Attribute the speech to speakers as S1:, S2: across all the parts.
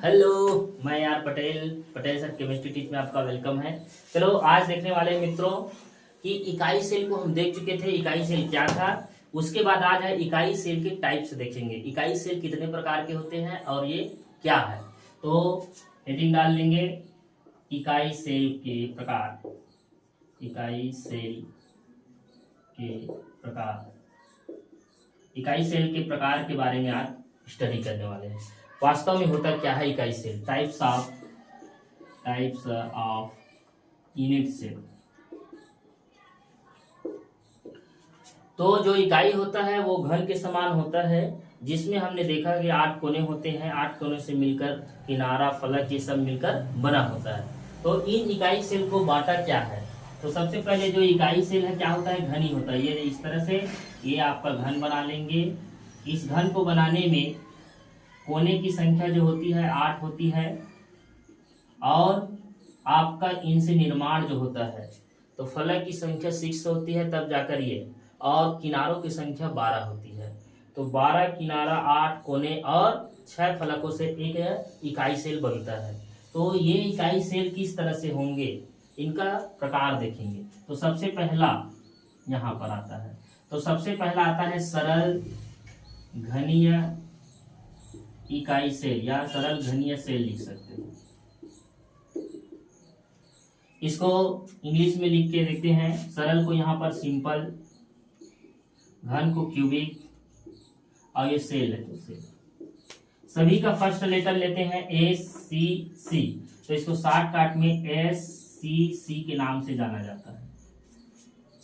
S1: Hello, मैं यार Patel sir chemistry teach में आपका वेलकम है। चलो आज देखने वाले हैं मित्रों कि इकाई सेल को हम देख चुके थे। इकाई सेल क्या था, उसके बाद आज है इकाई सेल के टाइप्स देखेंगे। इकाई सेल कितने प्रकार के होते हैं और ये क्या है। तो हेडिंग डाल लेंगे इकाई सेल के प्रकार। इकाई सेल के प्रकार, इकाई सेल के प्रकार के बारे में आज स्टडी करने वाले हैं। वास्तव में होता क्या है इकाई cell. Types of unit cell. तो जो इकाई होता है वो घन के समान होता है, जिसमें हमने देखा कि 8 कोने होते हैं। 8 कोने से मिलकर किनारा, फलक ये सब मिलकर बना होता है। तो इन इकाई सेल को बांटा क्या है। तो सबसे पहले जो इकाई सेल है क्या होता है, घन ही होता है। ये इस तरह से ये आपका घन बना लेंगे। इस घन को बनाने में कोने की संख्या जो होती है 8 होती है, और आपका इनसे निर्माण जो होता है तो फलक की संख्या 6 होती है तब जाकर ये, और किनारों की संख्या 12 होती है। तो 12 किनारा, 8 कोने और 6 फलकों से एक इकाई सेल बनता है। तो ये इकाई सेल किस तरह से होंगे, इनका प्रकार देखेंगे। तो सबसे पहला यहाँ पर आता है, तो सबसे पहला आता है सरल घनीय इकाई सेल, या सरल घनीय सेल लिख सकते हो। इसको इंग्लिश में लिख के देखते हैं। सरल को यहाँ पर सिंपल, घन को क्यूबिक, और ये सेल है तो सेल। सभी का फर्स्ट लेटर लेते हैं ACC, तो इसको शॉर्टकट में SCC के नाम से जाना जाता है।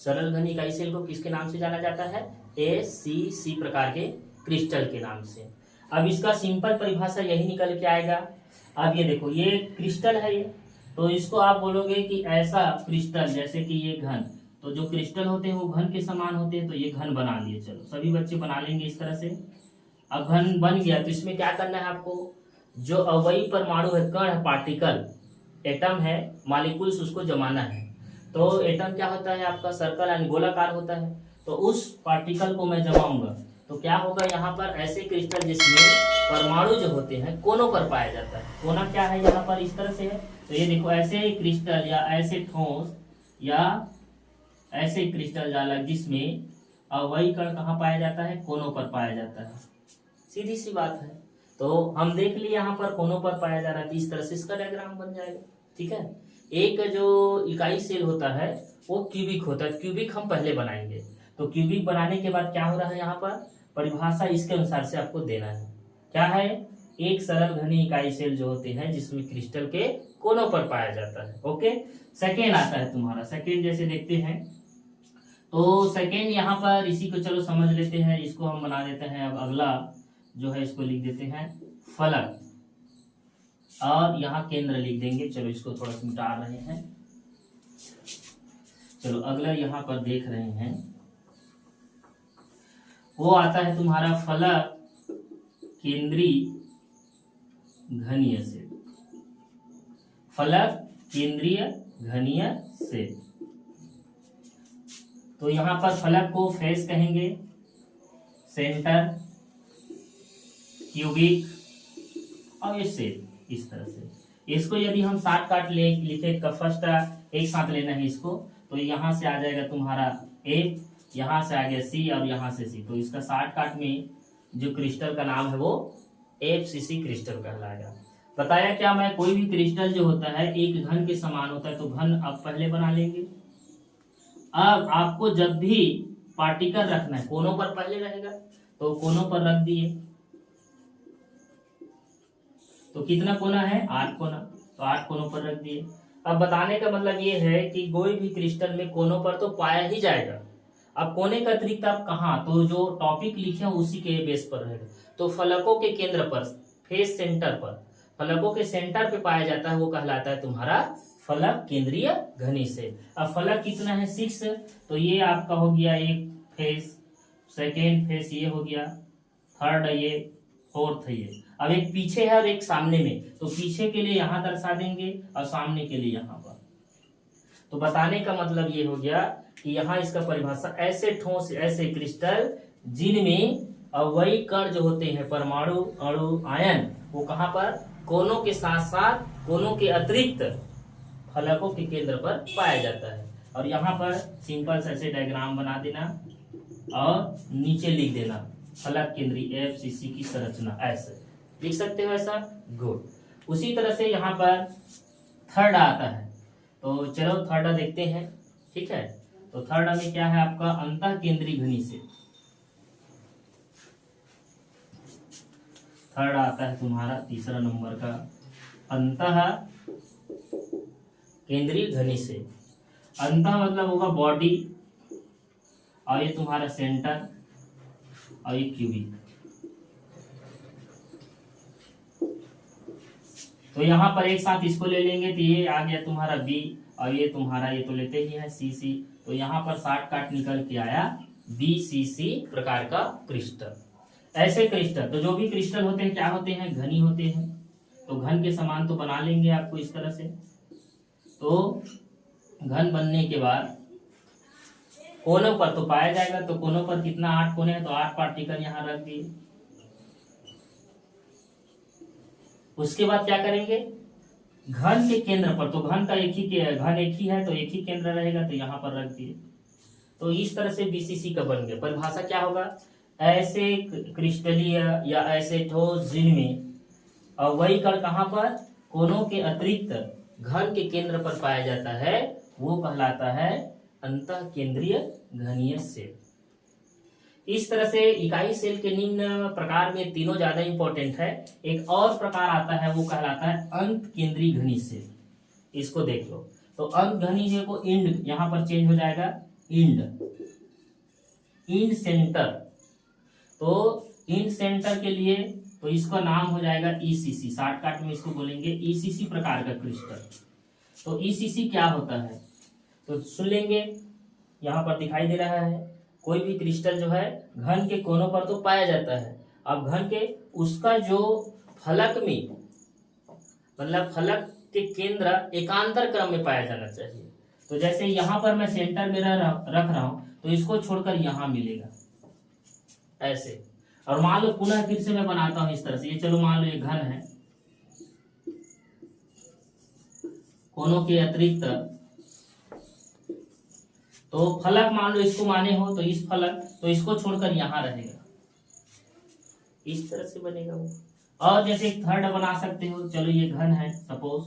S1: सरल घन इकाई सेल को किसके नाम से जाना जाता है, ACC प्रकार के क्रिस्टल के नाम से। अब इसका सिंपल परिभाषा यही निकल के आएगा। अब ये देखो, ये क्रिस्टल है ये, तो इसको आप बोलोगे कि ऐसा क्रिस्टल जैसे कि ये घन। तो जो क्रिस्टल होते हैं वो घन के समान होते हैं, तो ये घन बना लिए। चलो सभी बच्चे बना लेंगे इस तरह से। अब घन बन गया तो इसमें क्या करना है आपको, जो अवयवी परमाणु है, कण है, पार्टिकल, एटम है, मॉलिक्यूल्स, उसको जमाना है। तो एटम क्या होता है आपका, सर्कल यानी गोलाकार होता है। तो उस पार्टिकल को मैं जमाऊंगा तो क्या होगा, यहाँ पर ऐसे क्रिस्टल जिसमें परमाणु जो होते हैं कोनों पर पाया जाता है। कोना क्या है यहाँ पर इस तरह से है। तो ये देखो, ऐसे क्रिस्टल या ऐसे ठोस या ऐसे क्रिस्टल जालक जिसमें अवयवी कण कहाँ पाया जाता है, कोनों पर पाया जाता है। सीधी सी बात है। तो हम देख लिए यहाँ पर कोनों पर पाया जा रहा है, इस तरह से इसका डायग्राम बन जाएगा। ठीक है। एक जो इकाई सेल होता है वो क्यूबिक होता है। क्यूबिक हम पहले बनाएंगे। तो क्यूबिक बनाने के बाद क्या हो रहा है, यहाँ पर परिभाषा इसके अनुसार से आपको देना है। क्या है, एक सरल घनी इकाई सेल जो होते हैं जिसमें क्रिस्टल के कोनों पर पाया जाता है। ओके। सेकेंड आता है तुम्हारा, सेकेंड जैसे देखते हैं। तो सेकेंड यहाँ पर इसी को चलो समझ लेते हैं, इसको हम बना देते हैं। अब अगला जो है इसको लिख देते हैं फलक, और यहाँ केंद्र लिख देंगे। चलो इसको थोड़ा सा मिटा रहे हैं। चलो अगला यहाँ पर देख रहे हैं, वो आता है तुम्हारा फलक केंद्रीय घनीय सेल। फलक केंद्रीय घनीय सेल। तो यहां पर फलक को फेस कहेंगे, सेंटर, क्यूबिक, और ये सेल इस तरह से। इसको यदि हम शॉर्टकट लिखे का फर्स्ट एक साथ लेना है इसको, तो यहां से आ जाएगा तुम्हारा A, यहाँ से आ गया C, और यहाँ से C। तो इसका शॉर्टकट में जो क्रिस्टल का नाम है वो FCC क्रिस्टल कहलाएगा। बताया क्या मैं, कोई भी क्रिस्टल जो होता है एक घन के समान होता है। तो घन अब पहले बना लेंगे। अब आपको जब भी पार्टिकल रखना है, कोनों पर पहले रहेगा, तो कोनों पर रख दिए। तो कितना कोना है, 8 कोना, तो 8 कोनों पर रख दिए। अब बताने का मतलब ये है कि कोई भी क्रिस्टल में कोनों पर तो पाया ही जाएगा। अब कोने का अतिरिक्त आप कहाँ, तो जो टॉपिक लिखे हैं उसी के बेस पर रहेगा। तो फलकों के केंद्र पर, फेस सेंटर पर, फलकों के सेंटर पे पाया जाता है, वो कहलाता है तुम्हारा फलक केंद्रीय घनी सेल। अब फलक कितना है, 6। तो ये आपका हो गया एक फेस, सेकेंड फेस ये हो गया, थर्ड ये, फोर्थ ये। अब एक पीछे है और एक सामने में, तो पीछे के लिए यहाँ दर्शा देंगे और सामने के लिए यहाँ पर। तो बताने का मतलब ये हो गया कि यहाँ इसका परिभाषा, ऐसे ठोस, ऐसे क्रिस्टल जिनमें अवयवी कण जो होते हैं, परमाणु, अणु, आयन, वो कहाँ पर, कोनों के साथ साथ कोनों के अतिरिक्त फलकों के केंद्र पर पाया जाता है। और यहाँ पर सिंपल से ऐसे डायग्राम बना देना और नीचे लिख देना फलक केंद्रीय एफसीसी की संरचना, ऐसे लिख सकते हो ऐसा। गुड। उसी तरह से यहाँ पर थर्ड आता है, तो चलो थर्ड देखते हैं। ठीक है, तो थर्ड में क्या है आपका अंतः केंद्रीय घनी से। थर्ड आता है तुम्हारा तीसरा नंबर का अंतः केंद्रीय घनी से। अंतः मतलब होगा बॉडी, और ये तुम्हारा सेंटर, और ये क्यूबिक। तो यहाँ पर एक साथ इसको ले लेंगे तो ये आ गया तुम्हारा बी, और ये तुम्हारा ये तो लेते ही है सी सी। तो यहाँ पर शार्ट काट निकल के आया BCC प्रकार का क्रिस्टल। ऐसे क्रिस्टल, तो जो भी क्रिस्टल होते हैं क्या होते हैं, घनी होते हैं। तो घन के समान तो बना लेंगे आपको इस तरह से। तो घन बनने के बाद कोनों पर तो पाया जाएगा, तो कोनों पर कितना 8 कोने हैं, तो 8 पार्टिकल यहाँ रख दिए। उसके बाद क्या करेंगे, घन के केंद्र पर, तो घन एक ही है तो एक ही केंद्र रहेगा, तो यहाँ पर रख दिए। तो इस तरह से BCC का बन गया। परिभाषा क्या होगा, ऐसे क्रिस्टलीय या ऐसे ठोस जिनमें अवयवी कण कहाँ पर, कोनों के अतिरिक्त घन के केंद्र पर पाया जाता है, वो कहलाता है अंतः केंद्रीय घनीय सेल। इस तरह से इकाई सेल के निम्न प्रकार में तीनों ज्यादा इंपॉर्टेंट है। एक और प्रकार आता है वो कहलाता है अंत केंद्रीय घनी सेल। इसको देख लो, तो अंत घनी को इंड, यहां पर चेंज हो जाएगा इंड सेंटर। तो इंड सेंटर के लिए तो इसका नाम हो जाएगा ECC, शॉर्टकट में इसको बोलेंगे ECC प्रकार का क्रिस्टल। तो ECC क्या होता है, तो सुन लेंगे, यहाँ पर दिखाई दे रहा है कोई भी क्रिस्टल जो है घन के कोनों पर तो पाया जाता है। अब घन के उसका जो फलक में, मतलब फलक के केंद्र एकांतर क्रम में पाया जाना चाहिए। तो जैसे यहाँ पर मैं सेंटर में रख रहा हूं, तो इसको छोड़कर यहाँ मिलेगा ऐसे। और मान लो पुनः फिर से मैं बनाता हूं इस तरह से, ये चलो मान लो ये घन है, कोनों के अतिरिक्त, तो फलक मान लो इसको माने हो, तो इस फलक, तो इसको छोड़कर यहां रहेगा, इस तरह से बनेगा वो। और जैसे एक थर्ड बना सकते हो, चलो ये घन है सपोज,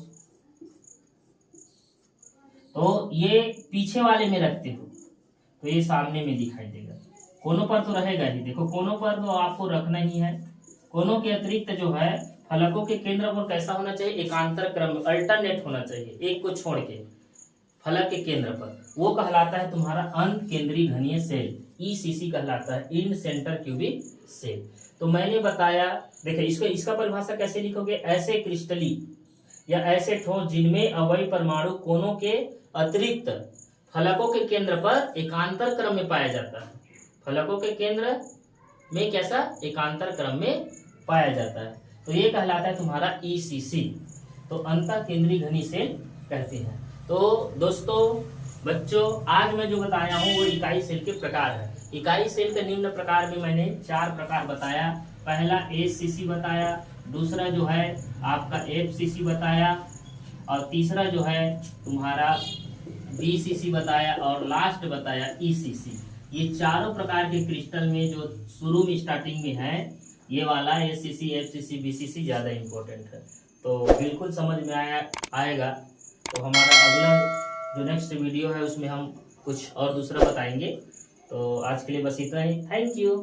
S1: तो ये पीछे वाले में रखते हो तो ये सामने में दिखाई देगा। कोनों पर तो रहेगा ही, देखो कोनों पर तो आपको रखना ही है। कोनों के अतिरिक्त जो है फलकों के केंद्र पर कैसा होना चाहिए, एकांतर क्रम, अल्टरनेट होना चाहिए, एक को छोड़ के फलक के केंद्र पर, वो कहलाता है तुम्हारा अंत केंद्रीय घनीय सेल, ECC कहलाता है, इंड सेंटर क्यूबिक सेल। तो मैंने बताया, देखिए इसका परिभाषा कैसे लिखोगे, ऐसे क्रिस्टली या ऐसे ठोस जिनमें अवयवी परमाणु कोनों के अतिरिक्त फलकों के केंद्र पर एकांतर क्रम में पाया जाता है। फलकों के केंद्र में कैसा, एकांतर क्रम में पाया जाता है, तो ये कहलाता है तुम्हारा ECC, तो अंतः केंद्रीय घनी सेल कहते हैं। तो दोस्तों बच्चों, आज मैं जो बताया हूँ वो इकाई सेल के प्रकार है। इकाई सेल के निम्न प्रकार में मैंने 4 प्रकार बताया। पहला ACC बताया, दूसरा जो है आपका FCC बताया, और तीसरा जो है तुम्हारा BCC बताया, और लास्ट बताया ECC। ये चारों प्रकार के क्रिस्टल में जो शुरू में स्टार्टिंग में है, ये वाला ACC, FCC, BCC ज्यादा इंपॉर्टेंट है। तो बिल्कुल समझ में आएगा। तो हमारा अगला जो नेक्स्ट वीडियो है उसमें हम कुछ और दूसरा बताएंगे। तो आज के लिए बस इतना ही। Thank you.